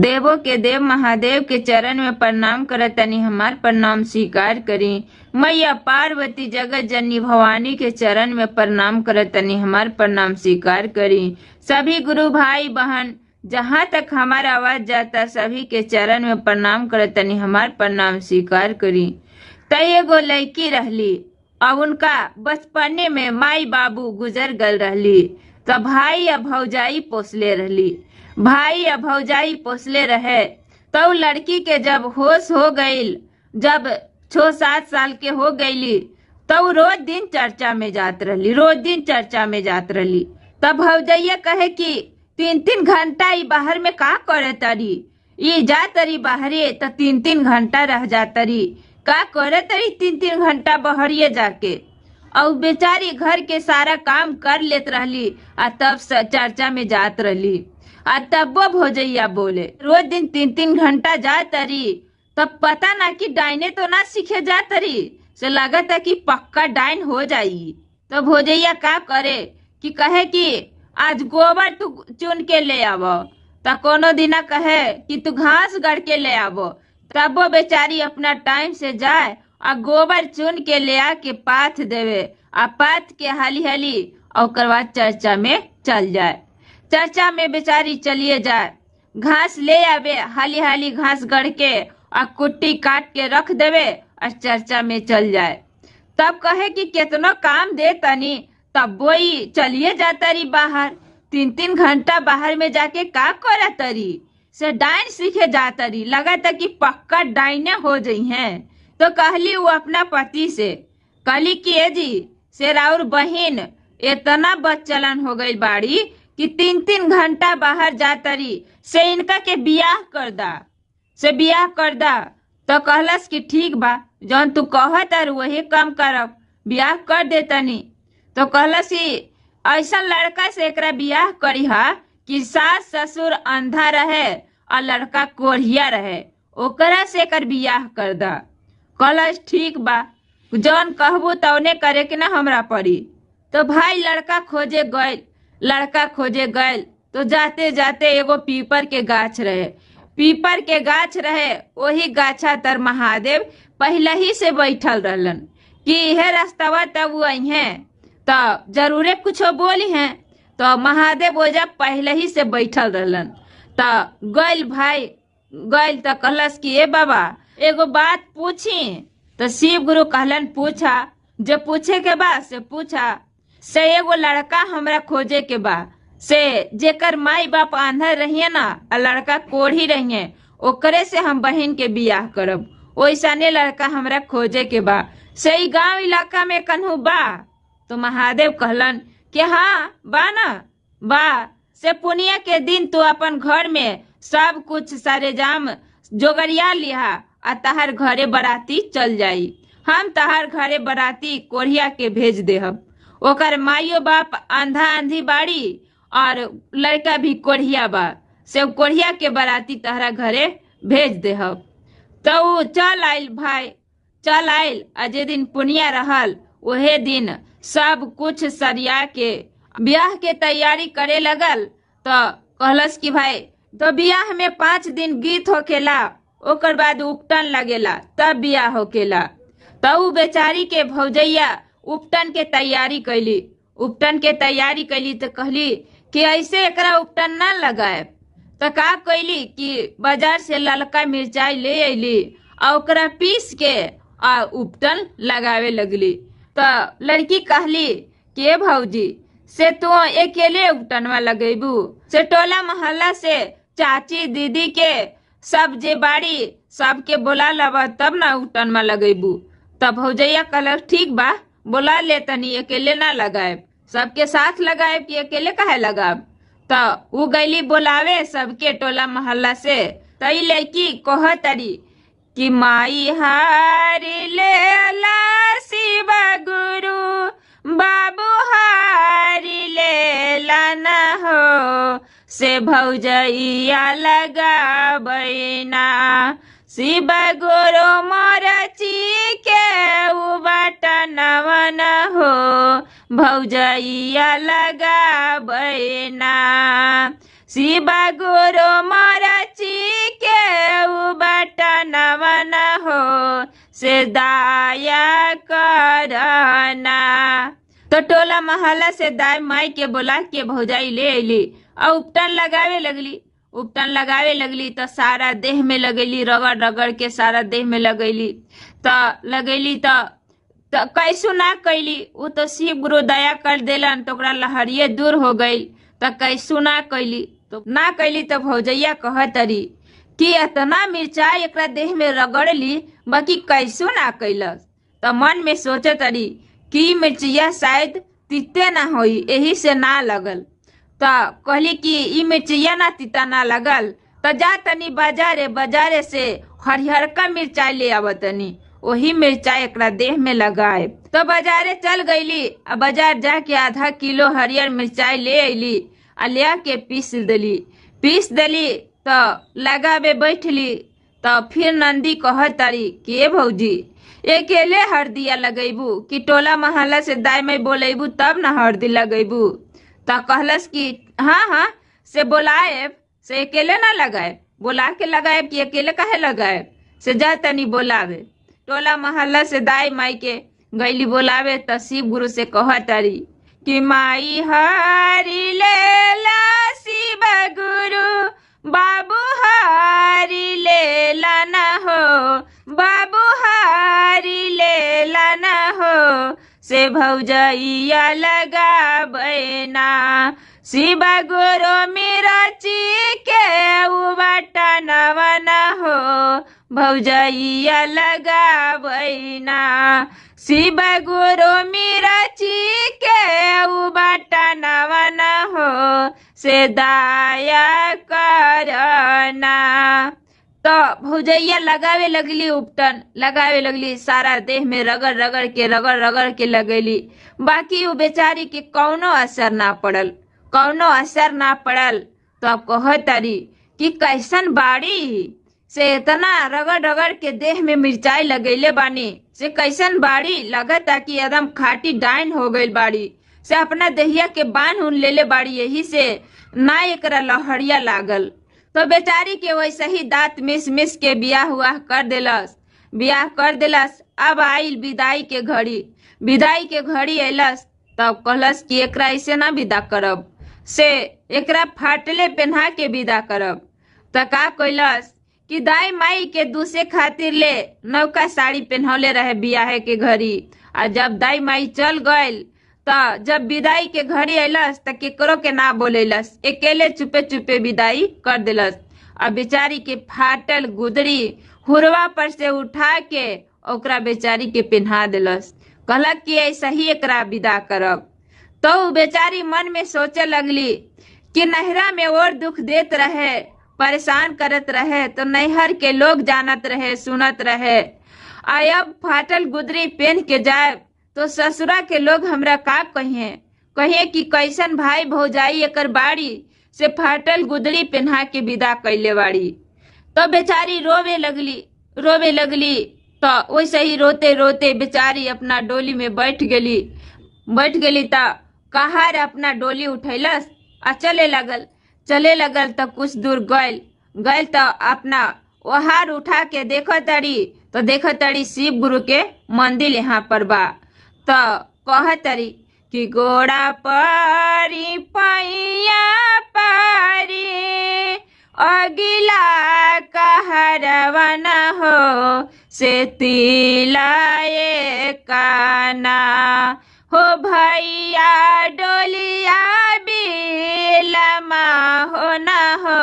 देवों के देव महादेव के चरण में प्रणाम करतनी, हमार प्रणाम स्वीकार करी। मैया पार्वती जगत जननी भवानी के चरण में प्रणाम करतनी, हमार प्रणाम स्वीकार करी। सभी गुरु भाई बहन जहाँ तक हमारा आवाज जाता सभी के चरण में प्रणाम करतनी, हमार प्रणाम स्वीकार करी। तय एगो लड़की रहली, अब उनका बचपने में माई बाबू गुजर गल रहली, तो भाई या भौजाई पोसले रहली। भाई या भौजाई पोसले रहे तो लड़की के जब होश हो गईल, जब 6-7 साल के हो गईली, तो रोज दिन चर्चा में जात रहली, रोज दिन चर्चा में जात रहली। तब भौजैया कहे कि 3-3 घंटा ई बाहर में का करे तरी, ई जा तरी बाहरे तो 3-3 घंटा रह जा तरी, का करे तरी 3-3 घंटा बहरिए जाके। और बेचारी घर के सारा काम कर लेत रहली आ तब चर्चा में जात रहली। आ तब्बो भौजैया बोले रोज दिन 3-3 घंटा जा तरी, तब पता ना कि डाइने तो ना सीखे जा तरी, से लगता है कि पक्का डाइन हो जाई। तो भौजैया का करे कि कहे कि आज गोबर तू चुन के ले आवो, तो कोनो दिना कहे कि तू घास गढ़ के ले आवो, तब वो बेचारी अपना टाइम से जाए आ गोबर चुन के ले आके पाथ देवे, आ पाथ के हाली हाली और बाद चर्चा में चल जाए। चर्चा में बेचारी चलिए जाए, घास ले आवे, हाली हाली घास गढ़ के आ कुट्टी काट के रख देवे और चर्चा में चल जाए। तब कहे कि कितनो काम दे तनी, तब वही चलिए जाता रही बाहर, 3-3 घंटा बाहर में जाके का करा तरी, से डाइन सीखे जाता रही, लगा था कि पक्का डाइने हो गई हैं। तो कहली वो अपना पति से, कहली कि ए जी से राउर बहिन इतना बदचलन हो गई बाड़ी कि 3-3 घंटा बाहर जाता रही, से इनका के बियाह कर दा, से बियाह कर दा। तो कहलस कि ठीक बा, जौन तू कहत और वही काम करब, बियाह कर देतनी। तो कहलस कि ऐसा लड़का से एकरा बियाह करी हा कि सास ससुर अंधा रहे और लड़का कोढ़िया रहे, ओकरा से एकर बियाह कर दा। कहलस ठीक बा, जौन कहबू तौने करे के ना हमरा पड़ी। तो भाई लड़का खोजे गए, लड़का खोजे गए तो जाते जाते एगो पीपर के गाछ रहे, पीपर के गाछ रहे, वही गाछा तर महादेव पहले ही से बैठल रहलन कि यह रास्ता तब वही है, तो जरूरे कुछ बोली हैं। तो महादेव ओजा पहले ही से बैठल रहलन। तो गैल भाई गैल तो कहलस कि ए बाबा एगो बात पूछी। तो शिव गुरु कहलन पूछा, जो पूछे के बा से पूछा। से एगो लड़का हमरा खोजे के बा, से जेकर माई बाप आंधा रहिए ना आ लड़का कोढ़ी रहिए, ओकरे से हम बहन के बियाह करब, ओइसने लड़का हमरा खोजे के बा, से ही गांव इलाका में कन्हू बा। तो महादेव कहलन कि हाँ बा ना बा, से पुनिया के दिन तू अपन घर में सब कुछ सारे जाम जोगरिया लिहा आ तहार घरे बराती चल जाई, हम तहार घरे बराती कोढ़िया के भेज देहब, ओकर माइयो बाप आंधा आंधी बाड़ी और लड़का भी कोढ़िया बा, से कोढ़िया के बराती तहरा घरे भेज देहब। तो चल आइल भाई, चल आइल, अजे दिन पुनिया रहल वहे दिन सब कुछ सरिया के ब्याह के तैयारी करे लगल। तो कहलस कि भाई तो ब्याह में 5 दिन गीत होकेला, ओकर बाद उपटन लगेला, तब ब्याह होकेला। तो बेचारी के भौजैया उपटन के तैयारी कैली, उपटन के तैयारी कैली। तो कहली कि ऐसे एकरा उपटन ना लगाए। तो का कैली कि बाजार से ललका मिर्चाई ले अली और ओकरा पीस के आ उपटन लगावे लगली। तो लड़की कहली कि ए भौजी से तू अकेले उपटनवा लगेबू, से टोला मोहल्ला से चाची दीदी के सब जे बाड़ी सबके बोला लबा तब ना उपटनवा लगेबू। तब भौजैया कहल ठीक बा, बोला ले तनी, अकेले ना लगाए, सबके साथ लगाए कि अकेले काहे लगाब। तो उ गईली बोलावे सबके टोला मोहल्ला से। तई लड़की कह तरी कि माई हारी लेला शिव गुरु, बाबू हारी लेला न हो, से भौजैया लगाबैना, शिव गुरु मोरची के उबटनवा न हो, भौजैया लगाबैना। शिव गुरु मरची के बटनवन हो से दाया करना। तो टोला मोहल्ला से दाई माई के बोला के भौजाई ले अली और उपटन लगावे लगली। उपटन लगावे लगली तो सारा देह में लगेली, रगड़ रगड़ के सारा देह में लगेली। तो कैसू ना कैली, वो तो शिव गुरु दया कर देलन तो ओकरा लहरिये दूर हो गई। तो कैसू ना कैली तो भौजैया कहतरी कि इतना मिर्चाई एकरा देह में रगड़ ली बाकी कैसू ना कैलस। तो मन में सोचतरी कि मिर्चिया शायद तीते ना होई, यही से ना लगल। तो कहली कि ई मिर्चिया ना तीता ना लगल तो जा तनी बाजारे से हरिहरका मिर्चाई ले आवतनी, वही मिर्चाई एकरा देह में लगाए। तो बाजारे चल गईली, बाजार जाके आधा किलो हरियर मिर्चाई ले अली आ ले के पीस दली तो लगावे बैठली। तो फिर नंदी कहतरी कि भौजी अकेले हरदिया लगेबू कि टोला मोहल्ला से दाई में बोलेबू तब ना हरदी लगेबू। तो कहलस कि हाँ से बोलाए से अकेले ना लगाए, बोला के लगाए कि अकेले काहे लगाए, से जा तनी बोलावे। टोला मोहल्ला से दाई माई के गईली बोलावे। तो शिव गुरु से कहतरी कि माई हरी लेला शिव गुरु बाबू हरी लेला न हो, बाबू हरी लेला न हो से भौजैया लगावे ना। शिव गुरु मिर्ची के बटनवन हो भौजैया लगावे ना। शिव गुरु मिर्ची के बटनवन हो से दाया करना। तो भौजैया लगावे लगली, उपटन लगावे लगली, सारा देह में रगड़ रगड़ के लगेली। बाकी वो बेचारी के कौनो असर ना पड़ल। तो अब कहतरी कि कैसन बाड़ी से इतना रगड़ के देह में मिर्चाई लगेले बानी, से कैसन बाड़ी, लगता कि एकदम खाटी डाइन हो गई बाड़ी, से अपना देहिया के बांध उन लेले बाड़ी, यही से ना एकरा लहरिया लागल। तो बेचारी के वैसे ही दांत मिस के बियाह कर देलस। अब आइल विदाई के घड़ी अयलस। तब कहलस कि एकरा ऐसे ना विदा करब, से एकरा फाटले पहना के विदा करब। तो का कैलस कि दाई माई के दूसरे खातिर ले नौका साड़ी पहनौले रहे बियाहे के घड़ी। आ जब दाई माई चल गइल तो जब विदाई के घड़ी अयलस तो केकरो के ना बोलेलस, अकेले चुपे विदाई कर देलस। अब बेचारी के फाटल गुदरी हुरवा पर से उठा के ओकरा बेचारी के पहना देलस। कहलक कि ऐसा ही एकरा विदा करब। तो बेचारी मन में सोचे लगली कि नहरा में और दुख देत रहे, परेशान करत रहे, तो नैहर के लोग जानत रहे, सुनत रहे। अब फाटल गुदरी पहन के जाए तो ससुरा के लोग हमरा का कहिए कि कैसन भाई भौजाई एकर बाड़ी, से फाटल गुदरी पहना के विदा कैले बाड़ी। तो बेचारी रोवे लगली। तो वैसे ही रोते बेचारी अपना डोली में बैठ गेली। तो कहार अपना डोली उठैलस आ चले लगल। तो कुछ दूर गइल तो अपना ओहार उठा के देखतड़ी शिव गुरु के मंदिर यहाँ पर बा। तो कहतरी कि गोड़ा परी पैया परी अगिला कहरवन हो से तिलाए काना हो भैया डोलिया बिलमा हो न हो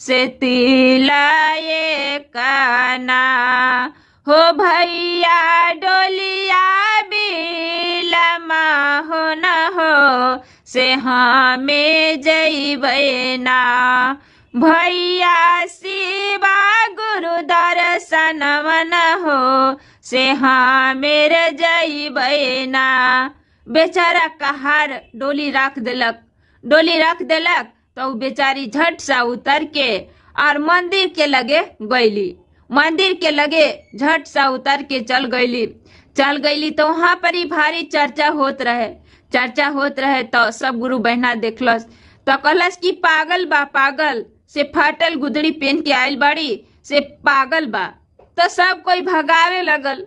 से तिलाए काना हो भैया डोलिया बिलमा हो न हो से हमें जइबै ना। भैया शिवा गुरु दर्शनवन हो से हमें जइबै ना। बेचारा कहार डोली रख देलक तो बेचारी झट सा उतर के और मंदिर के लगे झट सा उतर के चल गईली। तो वहां पर ही भारी चर्चा होत रहे। तो सब गुरु बहना देखलस। तो कहलस कि पागल बा, पागल से फाटल गुदड़ी पहन के आयल बाड़ी से पागल बा। तो सब कोई भगावे लगल,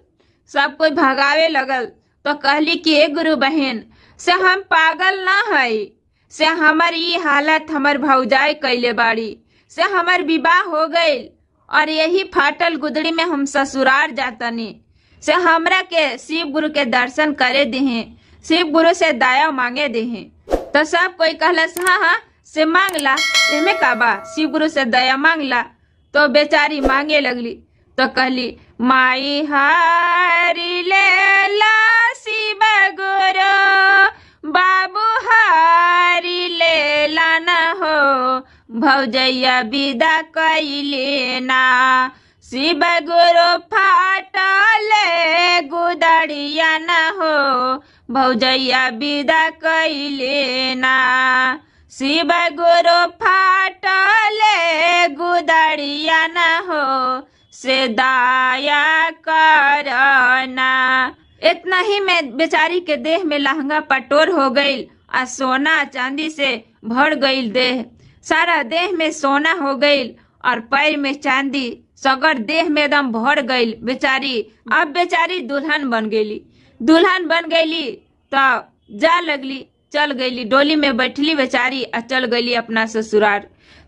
सब कोई भगावे लगल। तो कहली कि ए गुरु बहन से हम पागल ना हई, से हमर ई हालत हमर भौजाई कैले बाड़ी, से हमर विवाह हो गईल और यही फाटल गुदड़ी में हम ससुराल जातनी, से हमरा के शिव गुरु के दर्शन करे दिहे, शिव गुरु से दया मांगे दिहे। तो सब कोई कहलस हाँ हाँ से मांगला, एमे का बा, शिव गुरु से दया मांगला। तो बेचारी मांगे लगली। तो कहली माई हारी लेला शिव गुरु, बाबू हारी लेला न हो, भौजैया विदा कैले ना, शिव गुरु फाटले गुदड़िया न हो, भौजैया विदा कैले ना, शिव गुरु फाटले गुदड़िया न हो, से दाया करना। इतना ही में बेचारी के देह में लहंगा पटोर हो गईल आ सोना चांदी से भर गईल देह, सारा देह में सोना हो गईल और पैर में चांदी, सगर देह में एकदम भर गईल बेचारी। अब बेचारी दुल्हन बन गईली, दुल्हन बन गईली तो जा लगली, चल गईली, डोली में बैठली बेचारी और चल गईली अपना ससुराल,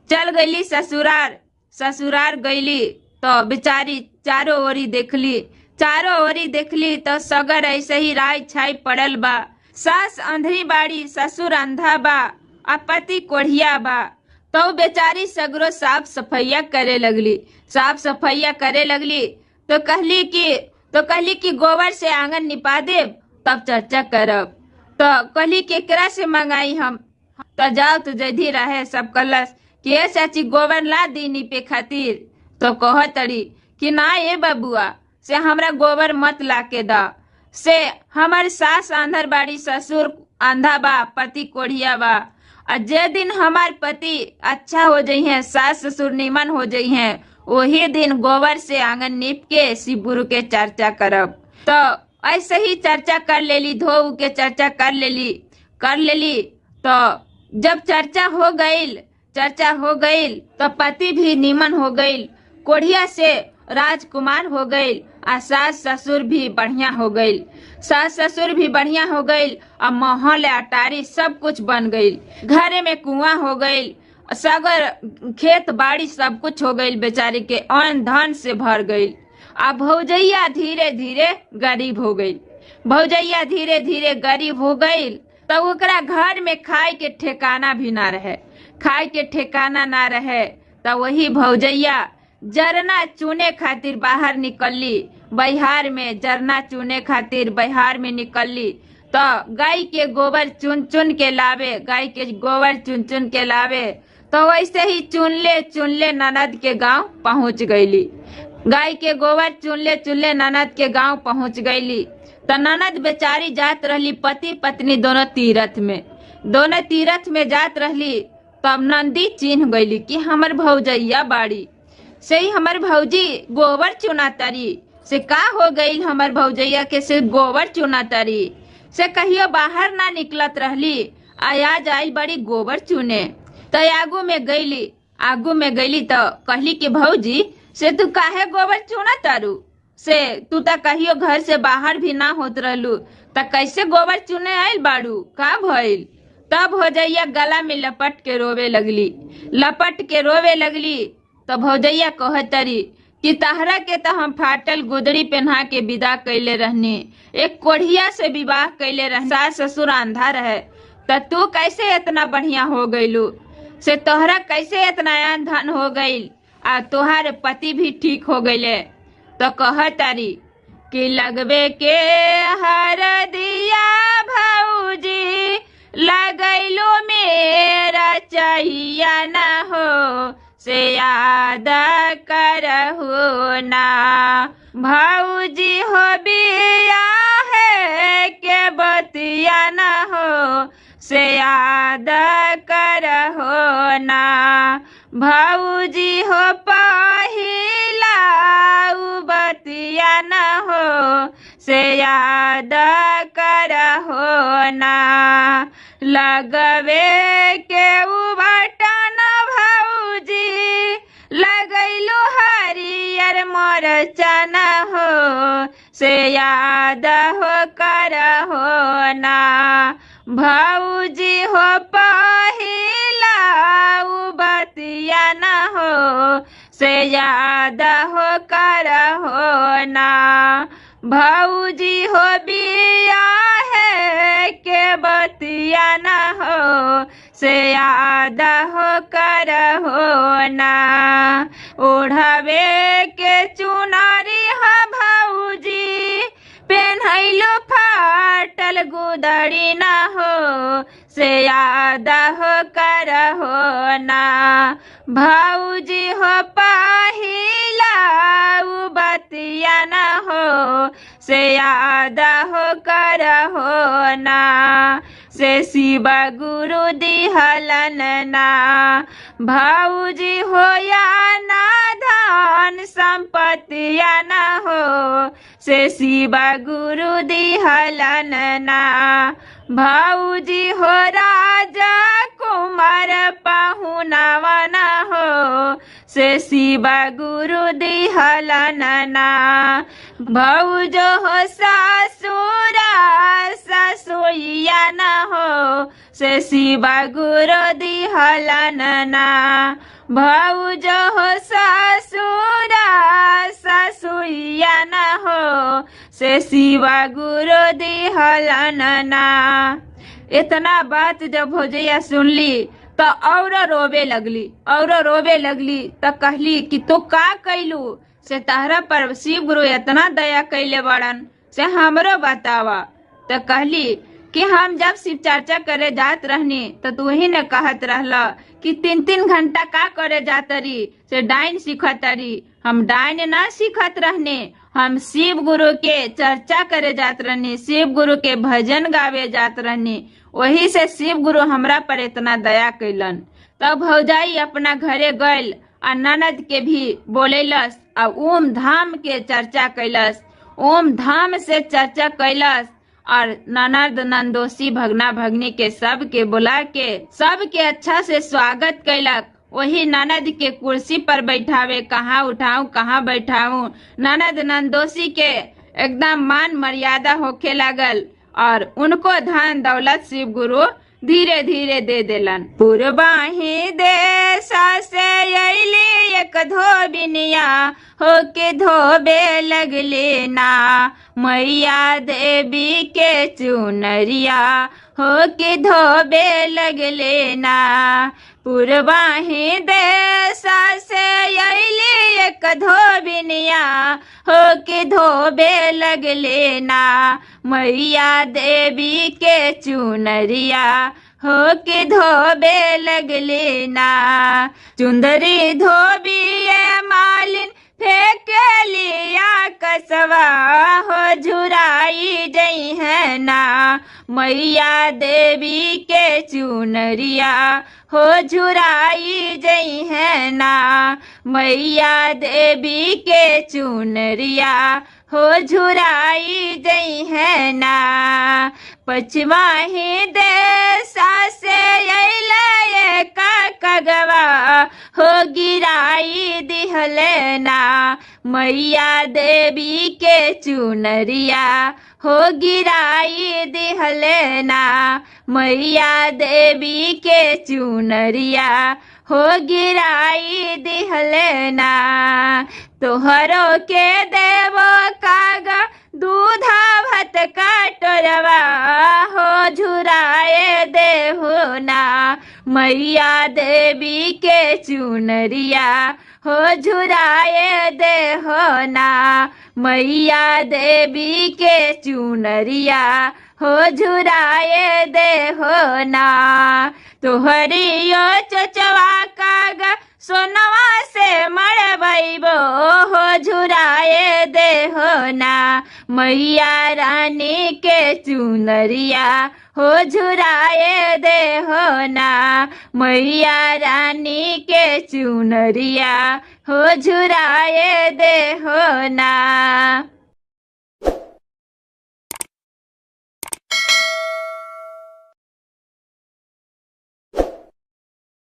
चल गईली ससुराल। ससुराल गईली तो बेचारी चारों ओरी देखली, चारों ओरी देखली तो सगर ऐसे ही राय छाई पड़ल बा। सास अंधरी बाड़ी, ससुर अंधा बा और पति कोढ़िया बा। तो बेचारी सगरो साफ सफैया करे लगली, साफ सफैया करे लगली। तो कहली कि गोबर से आंगन निपा देब तब चर्चा करब। तो कहली केकरा से मंगाई हम, तो जाओ तो जदी रहे सब कलश कि ए चाची गोबर ला दी निपे खातिर। तो कह तड़ी कि ना ये बबुआ से हमरा गोबर मत ला के दा, से हमार सास आंधर बाड़ी, ससुर आंधा बा, पति कोढ़िया बा। और जे दिन हमार पति अच्छा हो जाई है, सास ससुर निमन हो जाई है, वही दिन गोबर से आंगन नीप के शिव गुरु के चर्चा करब। तो ऐसे ही चर्चा कर लेली, धो के चर्चा कर लेली। तो जब चर्चा हो गईल तो पति भी निमन हो गईल, कोढ़िया से राजकुमार हो गईल, और सास ससुर भी बढ़िया हो गईल, सास ससुर भी बढ़िया हो गईल, और महल अटारी सब कुछ बन गईल, घरे में कुआं हो गईल, सगर खेत बाड़ी सब कुछ हो गईल, बेचारी के अन्न धन से भर गईल। अब भौजैया धीरे धीरे गरीब हो गई, भौजैया धीरे धीरे गरीब हो गई। तो ओकरा घर में खाए के ठिकाना भी ना रहे, खाए के ठिकाना ना रहे। तो वही भौजैया जरना चुने खातिर बाहर निकलली, बिहार में जरना चुने खातिर बिहार में निकलली। तो गाय के गोबर चुन चुन के लावे, गाय के गोबर चुन चुन के लावे। तो वैसे ही चुनले ननद के गांव पहुंच गईली, गाय के गोबर चुनले ननद के गांव पहुंच गईली। तो ननद बेचारी जात रहली, पति पत्नी दोनों तीरथ में जात रहली। तब नंदी चिन्ह गईली कि हमर भौजैया बाड़ी, से ही हमर भौजी गोबर चुनातारी, से का हो गई हमर भौजैया के से गोबर चुनातारी, से कहियो बाहर ना निकलत रहली, आया जाई बड़ी गोबर चुने। तो आगू में गईली तो कहली कि भौजी से तू काहे गोबर चुना तारू, से तू तो कहियो घर से बाहर भी ना होत रहलू, तो कैसे गोबर चुने आयल बाड़ू, का भइल। तब भौजैया गला में लपट के रोवे लगली। तो भौजैया कहतरी कि तहरा के तो हम फाटल गुदड़ी पहना के विदा कैले रहनी, एक कोढ़िया से विवाह कैले रहनी, सास ससुर अंधा रहे, तो तू कैसे इतना बढ़िया हो गईलू, से तोहरा कैसे इतना आन धन हो गईल, आ तोहार पति भी ठीक हो गईले। तो कहतारी कि लगबे के हर दिया भौजी, लगैलो मेरा चाहिया न हो, से याद करहु ना, भौजी हो बिया है के बतिया न हो, से याद करहु ना, भौजी हो पहिला बतिया न हो, से याद करहु ना, लगवे के बटन भौजी लगैलू हरियर मरचन हो से याद हो कर हो ना भौजी हो पहिला बतिया न हो से याद हो कर हो ना भौजी हो बिया है के बतिया न हो से याद हो कर हो ना ओढ़वे के चुनारी हो भौजी पेन्हैलो फाटल गुदड़ी न हो से याद हो कर हो ना भौजी हो पहिला बतिया न हो से याद हो कर हो ना से शिव गुरु दिहलन ना भौजी हो या ना धन संपत्तिया न हो से शिव गुरु दिहलन ना भौजी हो राजा कुमार पाहुनावा न हो से शिव गुरु दिहलन ना भौजो हो सासुरा ससुइया न हो से शिव गुरु दिहलन ना भौजो हो सासुरा ससुइया न हो से शिव गुरु दिहलन ना। इतना बात जब भौजैया सुनली तो और रोवे लगली तो कहली कि तू का कैलू से तहरा पर शिव गुरु इतना दया कैले बड़न से हमरो बतावा। तो कहली कि हम जब शिव चर्चा करे जात रहनी तो तू ही ने कहत रहला कि 3-3 घंटा का करे जातरी से डाइन सीखतरी। हम डाइन ना सीखत रहने, हम शिव गुरु के चर्चा करे जात रहनी, शिव गुरु के भजन गावे जात रहनी। वही से शिव गुरु हमरा पर इतना दया कैलन। तब भौजाई अपना घरे गइल और ननद के भी बोलेलस और ओम धाम के चर्चा कैलस। ओम धाम से चर्चा कैलस और ननद नंदोसी भगना भगनी के सब के बुला के सबके अच्छा से स्वागत कैलक। वही ननद के कुर्सी पर बैठावे, कहाँ उठाऊं कहाँ बैठाऊं। ननद नंदोसी के एकदम मान मर्यादा होखे लागल और उनको धन दौलत शिव गुरु धीरे धीरे दे देलन। पूर्वाही देशा से अइली एक धोबिनिया होके धोबे लगले ना मैया देवी के चुनरिया होके धोबे लगले ना। पूर्वाही देशा से अइली एक धोबिनिया होके धोबे लगले ना मैया देवी के चुनरिया होके धोबे लगले ना। चुंदरी धोबिए मालिन फेंक लिया कसवा हो झुराई जई है ना मैया देवी के चुनरिया हो झुराई जई है ना मैया देवी के चुनरिया हो झुराई जई है ना। पछवा ही देशा से अइले का कगवा हो गिराई दिहले ना मैया देवी के चुनरिया हो गिराई दिहले ना मैया देवी के चुनरिया हो गिराई दिहले ना। तोहरो के देवो कागा दूधा भत कटोरवा हो झुराए देहो ना मैया देवी के चुनरिया हो झुराए देहो ना मैया देवी के चुनरिया हो झुराए देहो ना। तोहरियो चचवा कागा सोनवा से मड़बैबो हो झुराए देहो ना मैया रानी के चुनरिया हो झुराए देहो ना मैया रानी के चुनरिया हो झुराए देहो ना।